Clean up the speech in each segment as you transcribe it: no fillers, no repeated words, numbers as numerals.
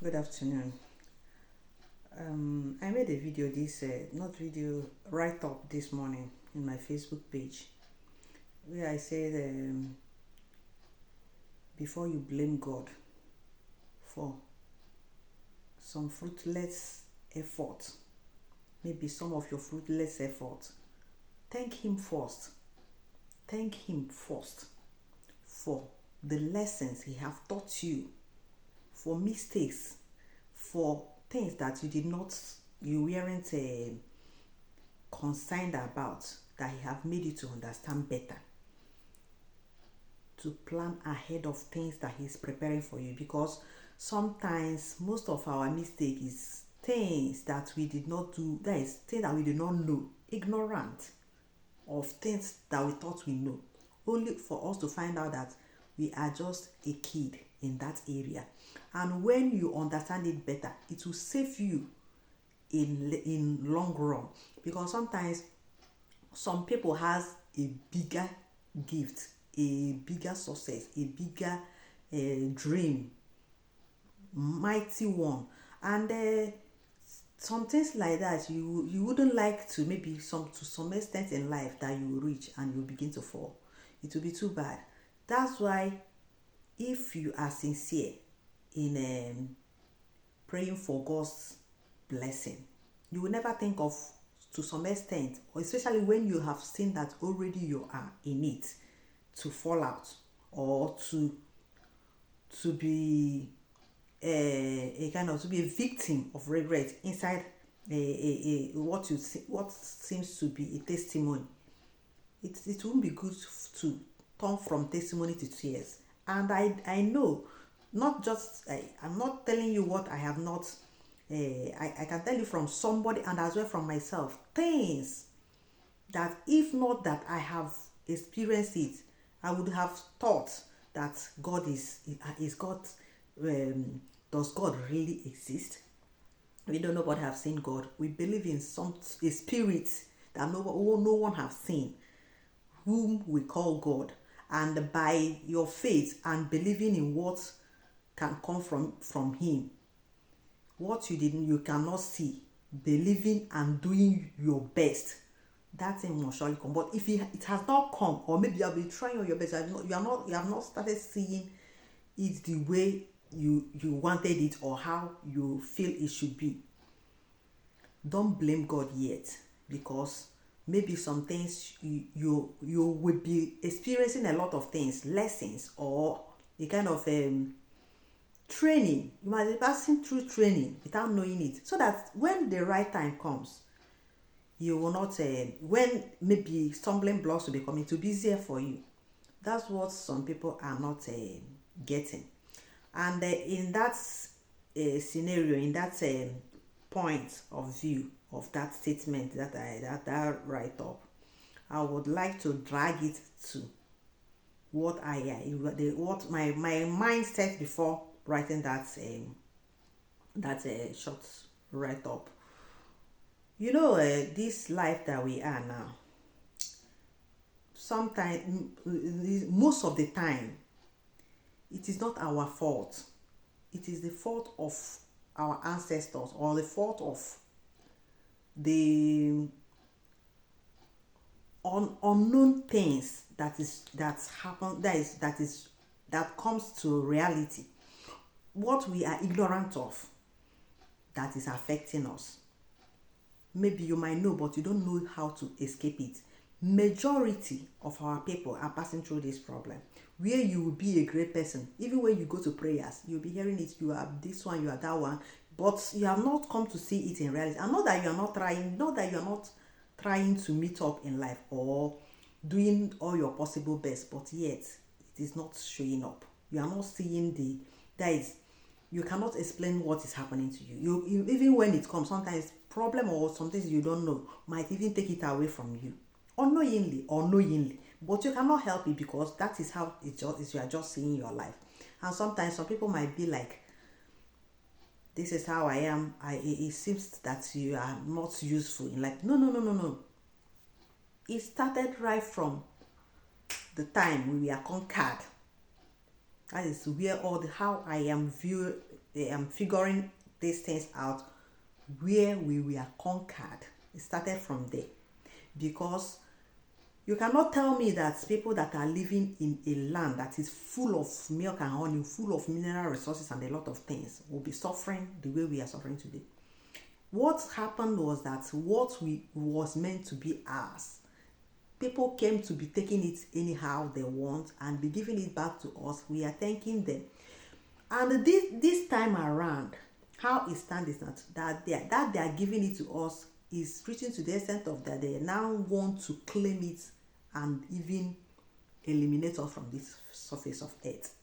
Good afternoon. I made a video not video, write up this morning in my Facebook page where I said before you blame God for some fruitless effort, maybe some of your fruitless effort, thank Him first. Thank Him first for the lessons He have taught you, for mistakes, for things that you weren't concerned about, that He have made you to understand better, to plan ahead of things that He's preparing for you. Because sometimes most of our mistake is things that we did not do, that is things that we did not know, ignorant of things that we thought we know, only for us to find out that we are just a kid in that area. And when you understand it better, it will save you in long run. Because sometimes some people has a bigger gift, a bigger success, a bigger dream, mighty one, and some things like that you wouldn't like to, maybe to some extent in life, that you reach and you begin to fall. It will be too bad. That's why if you are sincere in praying for God's blessing, you will never think of, to some extent, or especially when you have seen that already you are in it, to fall out or to be a kind of, to be a victim of regret inside what seems to be a testimony. It won't be good to turn from testimony to tears. And I know, not just I'm not telling you what I have not. I can tell you from somebody, and as well from myself, things that if not that I have experienced it, I would have thought that God is God. Does God really exist? We don't know, but have seen God. We believe in a spirit that no one have seen, whom we call God. And by your faith and believing in what can come from Him, what you cannot see, believing and doing your best, that thing will surely come. But if it has not come, or maybe you have been trying on your best, you have not started seeing it the way you wanted it, or how you feel it should be, don't blame God yet. Because maybe some things you will be experiencing a lot of things, lessons, or a kind of training. You might be passing through training without knowing it, so that when the right time comes, you will not when maybe stumbling blocks will be coming, to be easier for you. That's what some people are not getting. And in that scenario, in that point of view of that statement that write up, I would like to drag it to what what my mindset before writing that short write up. This life that we are now, sometimes, most of the time, it is not our fault. It is the fault of our ancestors, or the fault of the unknown things that's happened, that comes to reality, what we are ignorant of, that is affecting us. Maybe you might know, but you don't know how to escape it. Majority of our people are passing through this problem, where you will be a great person. Even when you go to prayers, you'll be hearing it, you are this one, you are that one, but you have not come to see it in reality. And not that you are not trying to meet up in life, or doing all your possible best, but yet it is not showing up. You are not seeing you cannot explain what is happening to you. You even when it comes, sometimes problem or some things you don't know might even take it away from you, unknowingly or knowingly. But you cannot help it, because that is how you are just seeing your life. And sometimes some people might be like, this is how I am. It seems that you are not useful in life. No. It started right from the time we were conquered. That is where how I am figuring these things out, where we were conquered. It started from there. Because you cannot tell me that people that are living in a land that is full of milk and honey, full of mineral resources and a lot of things, will be suffering the way we are suffering today. What happened was that what we was meant to be ours, people came to be taking it anyhow they want and be giving it back to us. We are thanking them. And this time around, how it stands is that they are giving it to us is reaching to the extent of that they now want to claim it and even eliminate us from this surface of earth.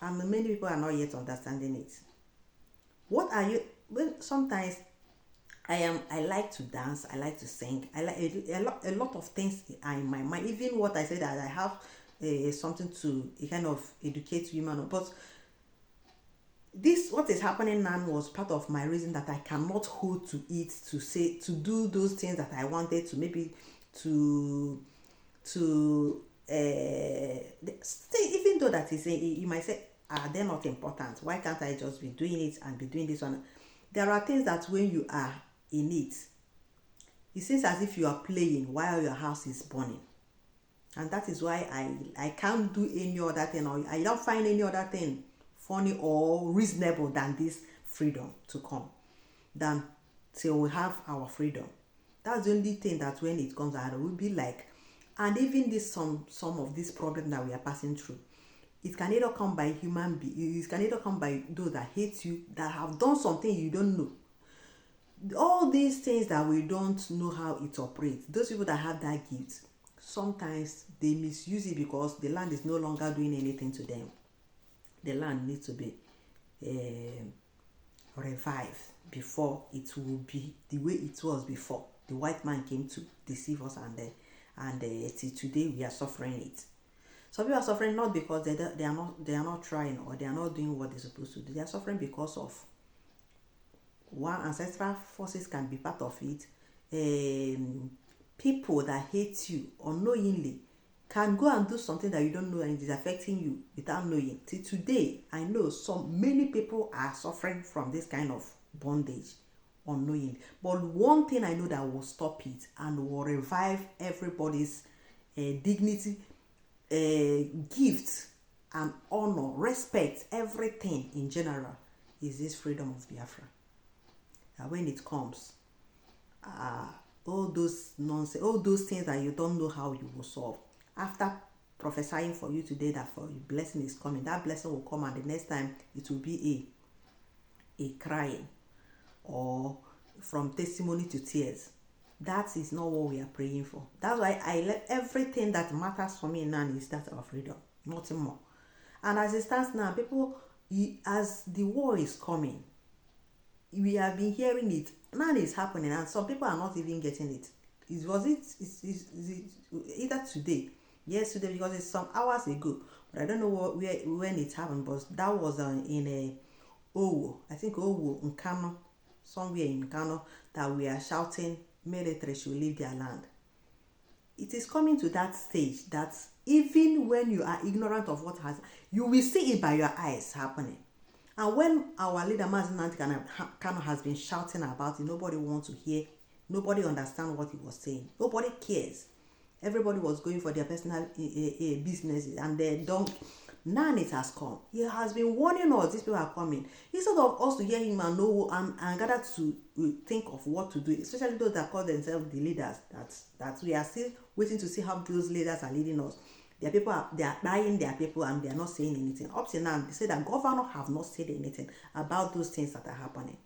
And many people are not yet understanding it. What are you? Well, sometimes I like to dance, I like to sing, I like a lot of things are in my mind. Even what I said that I have something to kind of educate women, but this what is happening now was part of my reason that I cannot hold to it, to say, to do those things that I wanted to, maybe to even though that is you might say, are they not important? Why can't I just be doing it and be doing this one? There are things that when you are in it seems as if you are playing while your house is burning. And that is why I can't do any other thing, or I don't find any other thing funny or reasonable than this freedom to come, than till we have our freedom. That's the only thing that when it comes out, it will be like, and even this some of this problem that we are passing through, it can either come by human beings, it can either come by those that hate you, that have done something you don't know. All these things that we don't know how it operates, those people that have that gift, sometimes they misuse it because the land is no longer doing anything to them. The land needs to be revived before it will be the way it was before. The white man came to deceive us, and till today we are suffering it. Some people are suffering not because they are not trying, or they are not doing what they're supposed to do. They are suffering because of one, ancestral forces can be part of it. People that hate you unknowingly can go and do something that you don't know and it is affecting you without knowing. Till today, I know many people are suffering from this kind of bondage unknowingly. But one thing I know that will stop it and will revive everybody's dignity, gift and honor, respect, everything in general, is this freedom of Biafra. And when it comes, all those nonsense, all those things that you don't know how you will solve, after prophesying for you today that for your blessing is coming, that blessing will come, and the next time it will be a crying, or from testimony to tears. That is not what we are praying for. That's why I let everything that matters for me now is that of freedom, nothing more. And as it stands now, people, as the war is coming, we have been hearing it. Now it's happening, and some people are not even getting it. Is it either today, yesterday, because it's some hours ago, but I don't know when it happened. But that was in Owo, I think Owo, in Kano, somewhere in Kano, that we are shouting military should leave their land. It is coming to that stage that even when you are ignorant of what has, you will see it by your eyes happening. And when our leader Mazi Nnamdi Kanu has been shouting about it, nobody wants to hear, nobody understands what he was saying, nobody cares. Everybody was going for their personal businesses, and they don't. Now it has come. He has been warning us, these people are coming. Instead of us to hear him and know and gather to think of what to do, especially those that call themselves the leaders, that we are still waiting to see how those leaders are leading us. Their people they are buying their people, and they are not saying anything. Up to now, they say that governor have not said anything about those things that are happening.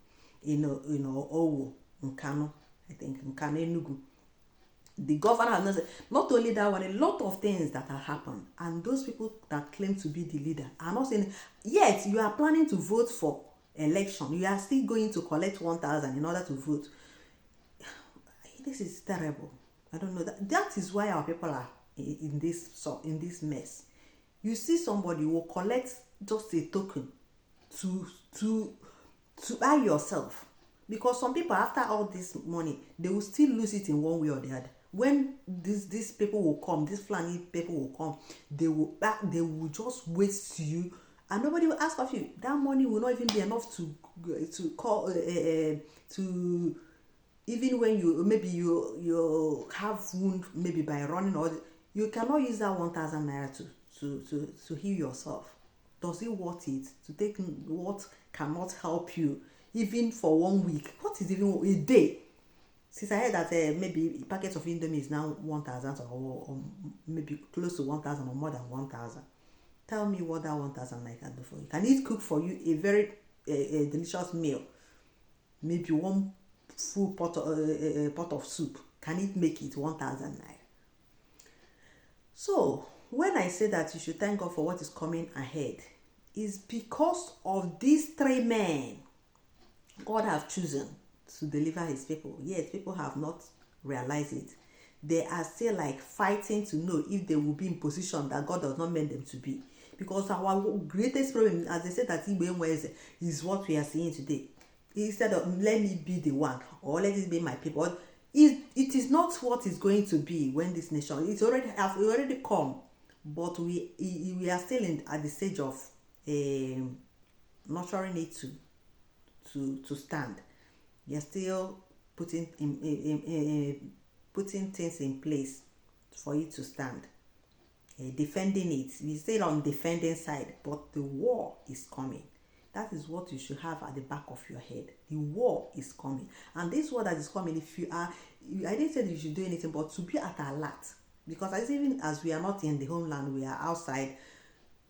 Owo, in Kano, I think, in Kano, Enugu. The governor has not said, not only that one, a lot of things that have happened, and those people that claim to be the leader are not saying, yet you are planning to vote for election, you are still going to collect 1,000 in order to vote. This is terrible. I don't know, that is why our people are in this mess. You see somebody who will collect just a token to buy yourself, because some people, after all this money, they will still lose it in one way or the other. When these people will come, these Fulani people will come, they will just waste you and nobody will ask of you. That money will not even be enough to call to, even when you maybe you have wound maybe by running, or you cannot use that 1,000 naira to heal yourself. Does it worth it to take what cannot help you even for 1 week? What is even a day? Since I heard that maybe a packet of Indomie is now 1,000, or maybe close to 1,000 or more than 1,000. Tell me what that 1,000 I can do for you. Can it cook for you a very a delicious meal? Maybe one full pot of soup. Can it make it 1,000 naira? So when I say that you should thank God for what is coming ahead, is because of these three men God have chosen to deliver his people. Yet people have not realized it. They are still like fighting to know if they will be in position that God does not meant them to be. Because our greatest problem, as they said, that is what we are seeing today. Instead of let me be the one, or let it be my people, it is not what is going to be when this nation, it's already come, but we are still at the stage of nurturing it to stand. You're still putting putting things in place for it to stand. Defending it. We're still on defending side, but the war is coming. That is what you should have at the back of your head. The war is coming. And this war that is coming, if you are, I didn't say that you should do anything, but to be at alert. Because even as we are not in the homeland, we are outside.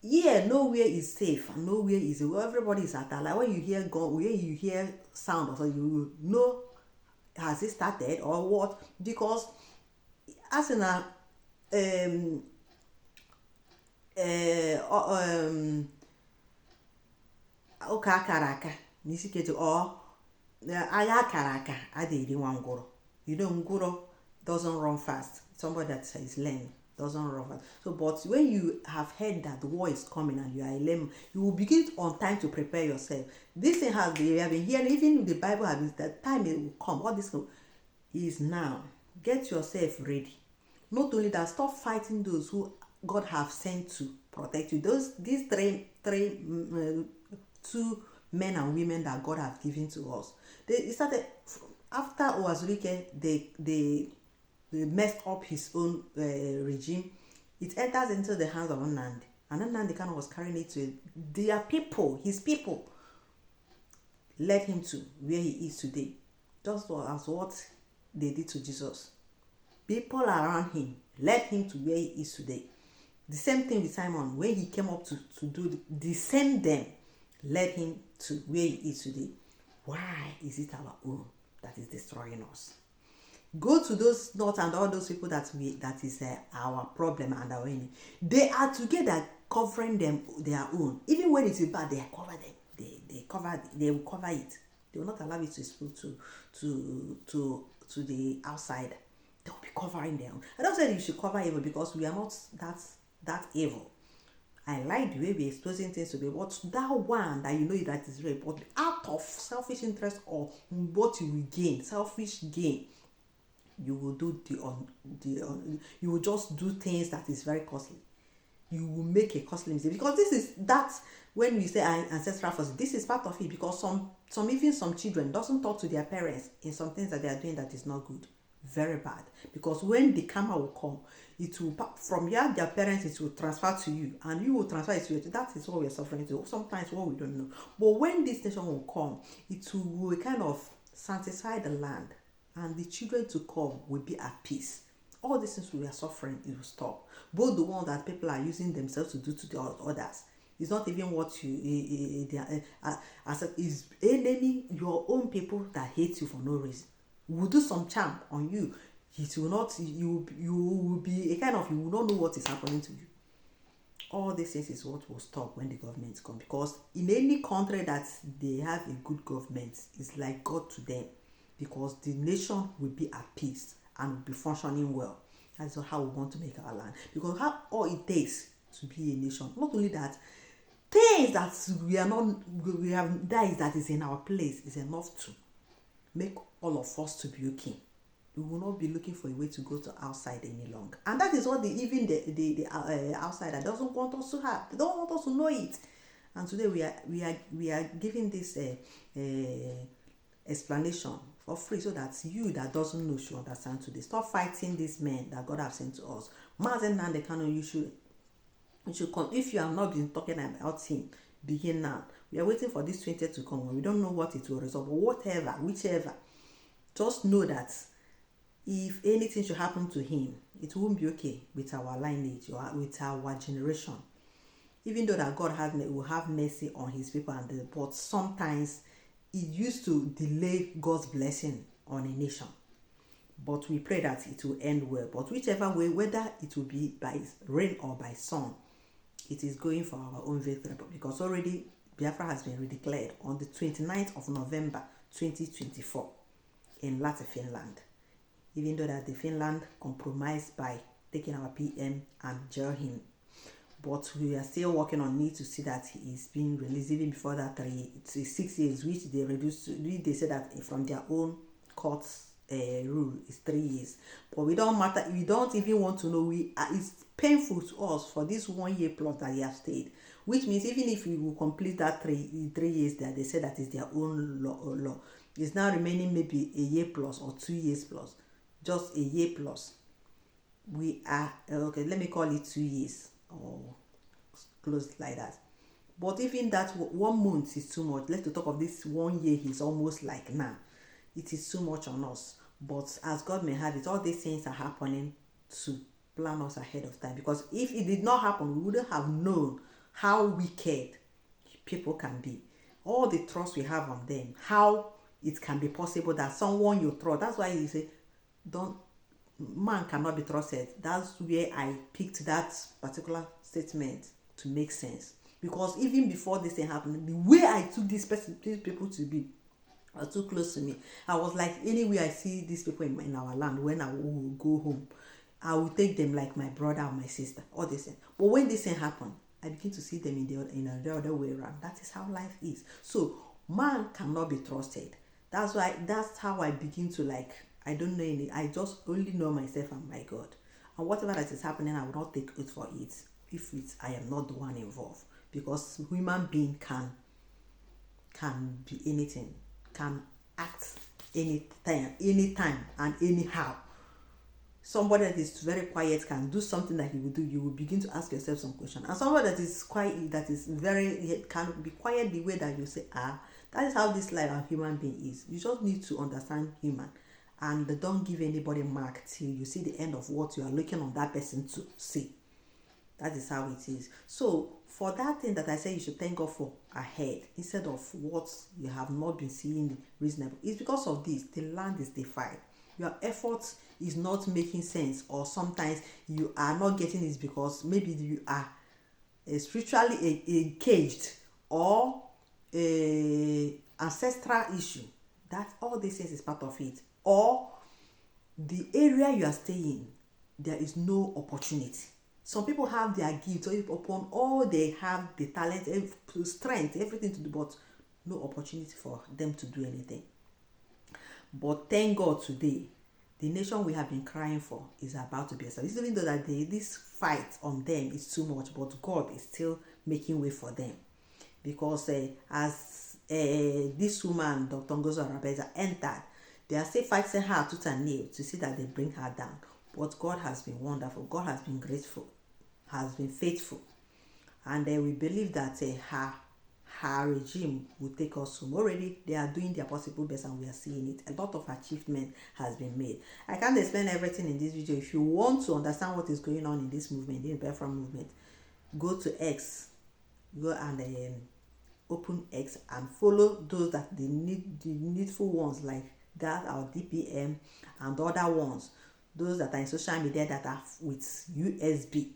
Yeah, nowhere is safe and nowhere is, everybody is at alert. When you hear gun, when you hear sound, or so, you know, has it started or what? Because as in a ụka akara aka n'isi ketu ọ agha akara aka adịghị nwa ngwụrọ. You know, ngwụrọ doesn't run fast. Somebody that is lame doesn't run fast. So, but when you have heard that the war is coming and you are a lame, you will begin on time to prepare yourself. This thing has we have been hearing, even the Bible has that time it will come. All this is now. Get yourself ready. Not only that, stop fighting those who God have sent to protect you. These two men and women that God have given to us. They started after Oazurike. They messed up his own regime. It enters into the hands of Nnamdi, and Nnamdi kind of was carrying it to their people, his people. Led him to where he is today, just as what they did to Jesus. People around him led him to where he is today. The same thing with Simon. When he came up to do the same, them led him to where he is today. Why is it our own that is destroying us? Go to those north and all those people that is our problem and our enemy. They are together covering them their own. Even when it's bad, they cover them. They will cover it. They will not allow it to spill to the outside. They will be covering them. I don't say you should cover evil, because we are not that evil. I like the way we're exposing things to be, but that one that you know that is real, but out of selfish interest or what you will gain, selfish gain, you will do you will just do things that is very costly. You will make a costly mistake, because this is that when we say ancestral force, this is part of it. Because some children doesn't talk to their parents in some things that they are doing that is not good, very bad. Because when the karma will come, it will from their parents, it will transfer to you, and you will transfer it to you. That is what we are suffering to. Sometimes what we don't know, but when this nation will come, it will kind of sanctify the land, and the children to come will be at peace. All these things we are suffering, it will stop. Both the one that people are using themselves to do to the others, it's not even what you as is enemy, your own people that hate you for no reason will do some charm on you. It will not, you will be a kind of, you will not know what is happening to you. All these things is what will stop when the government come, because in any country that they have a good government, it's like God to them, because the nation will be at peace and will be functioning well. That's how we want to make our land, because all it takes to be a nation. Not only that, things that we have that is in our place is enough to make all of us to be okay. We will not be looking for a way to go to outside any longer. And that is what the outsider doesn't want us to have. They don't want us to know it. And today we are giving this explanation for free, so that you that doesn't know should understand today. Stop fighting these men that God have sent to us. Mazen Nnamdi Kanu, you should come. If you have not been talking about him, begin now. We are waiting for this 20th to come. We don't know what it will result, but whatever, whichever, just know that if anything should happen to him, it won't be okay with our lineage or with our generation. Even though that God will have mercy on his people, but sometimes it used to delay God's blessing on a nation. But we pray that it will end well. But whichever way, whether it will be by rain or by sun, it is going for our own victory, because already Biafra has been declared on the 29th of November 2024 in Lahti, Finland. Even though that the Finland compromised by taking our PM and jail him. But we are still working on it to see that he is being released even before that 6 years, which they reduced to, they said that from their own court's rule is 3 years. But we don't matter, we don't even want to know. It's painful to us for this 1 year plus that he has stayed, which means even if we will complete that three years that they said that is their own law, it's now remaining maybe a year plus or 2 years plus, just a year plus. We are okay, let me call it 2 years or close like that. But even that 1 month is too much. Let's talk of this 1 year. He's almost like now. It is too much on us. But as God may have it, all these things are happening to plan us ahead of time. Because if it did not happen, we wouldn't have known how wicked people can be. All the trust we have on them, how it can be possible that someone you trust. That's why he say, man cannot be trusted. That's where I picked that particular statement to make sense. Because even before this thing happened, the way I took these people to be are too close to me. I was like, anywhere I see these people in our land, when I will go home, I will take them like my brother or my sister, all this thing. But when this thing happened, I begin to see them in the other way around. That is how life is. So man cannot be trusted. That's how I begin to like, I don't know any. I just only know myself and my God. And whatever that is happening, I will not take it for it if I am not the one involved. Because human being can be anything, can act anytime and anyhow. Somebody that is very quiet can do something that he will do. You will begin to ask yourself some question. And somebody that is quiet, that is can be quiet the way that you say, that is how this life of human being is. You just need to understand human. And don't give anybody mark till you see the end of what you are looking on that person to see. That is how it is. So for that thing that I say you should thank God for ahead, instead of what you have not been seeing reasonable, it's because of this. The land is defied. Your effort is not making sense, or sometimes you are not getting it because maybe you are spiritually caged, or a ancestral issue. That all these things is part of it. Or the area you are staying, there is no opportunity. Some people have their gifts, upon all they have the talent, strength, everything to do, but no opportunity for them to do anything. But thank God today, the nation we have been crying for is about to be established. Even though that this fight on them is too much, but God is still making way for them. Because as this woman, Dr. Ngozi Arabeza, entered, they are still fighting her tooth and nail to see that they bring her down. But God has been wonderful. God has been grateful, has been faithful. And we believe that her regime will take us home. Already, they are doing their possible best and we are seeing it. A lot of achievement has been made. I can't explain everything in this video. If you want to understand what is going on in this movement, in the Biafra movement, go to X. Go and open X and follow those that the needful ones, like that, our DPM and other ones, those that are in social media that are with USB.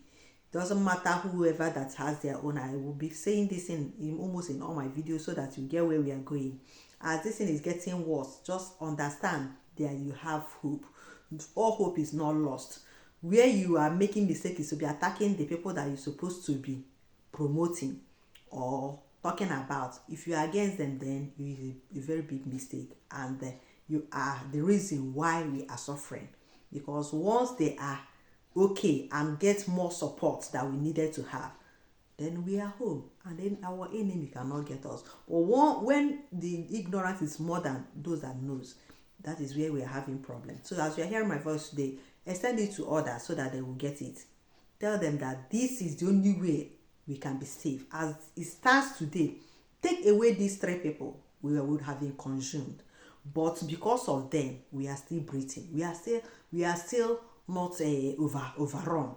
Doesn't matter whoever that has their own. I will be saying this in almost in all my videos so that you get where we are going. As this thing is getting worse, just understand that you have hope. All hope is not lost. Where you are making mistakes is to be attacking the people that you're supposed to be promoting or talking about. If you are against them, then you is a very big mistake, and you are the reason why we are suffering. Because once they are okay and get more support that we needed to have, then we are home. and then our enemy cannot get us. But when the ignorance is more than those that knows, that is where we are having problems. So as you are hearing my voice today, extend it to others so that they will get it. Tell them that this is the only way we can be safe. As it stands today, take away these 3 people, we would have been consumed. But because of them, we are still breathing. We are still not overrun.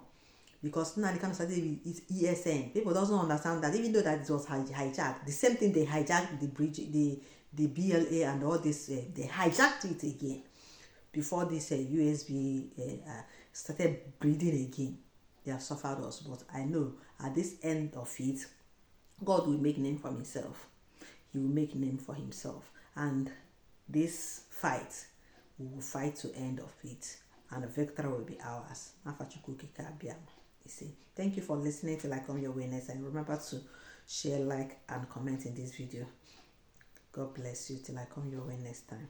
Because now they come started with ESN. People doesn't understand that, even though that it was hijacked, the same thing they hijacked the bridge, the BLA and all this, they hijacked it again before this USB started breathing again. They have suffered us, but I know at this end of it, God will make name for himself. He will make name for himself, and this fight, we will fight to end of it, and the victory will be ours. You see, thank you for listening till I come your way next, and remember to share, like, and comment in this video. God bless you till I come your way next time.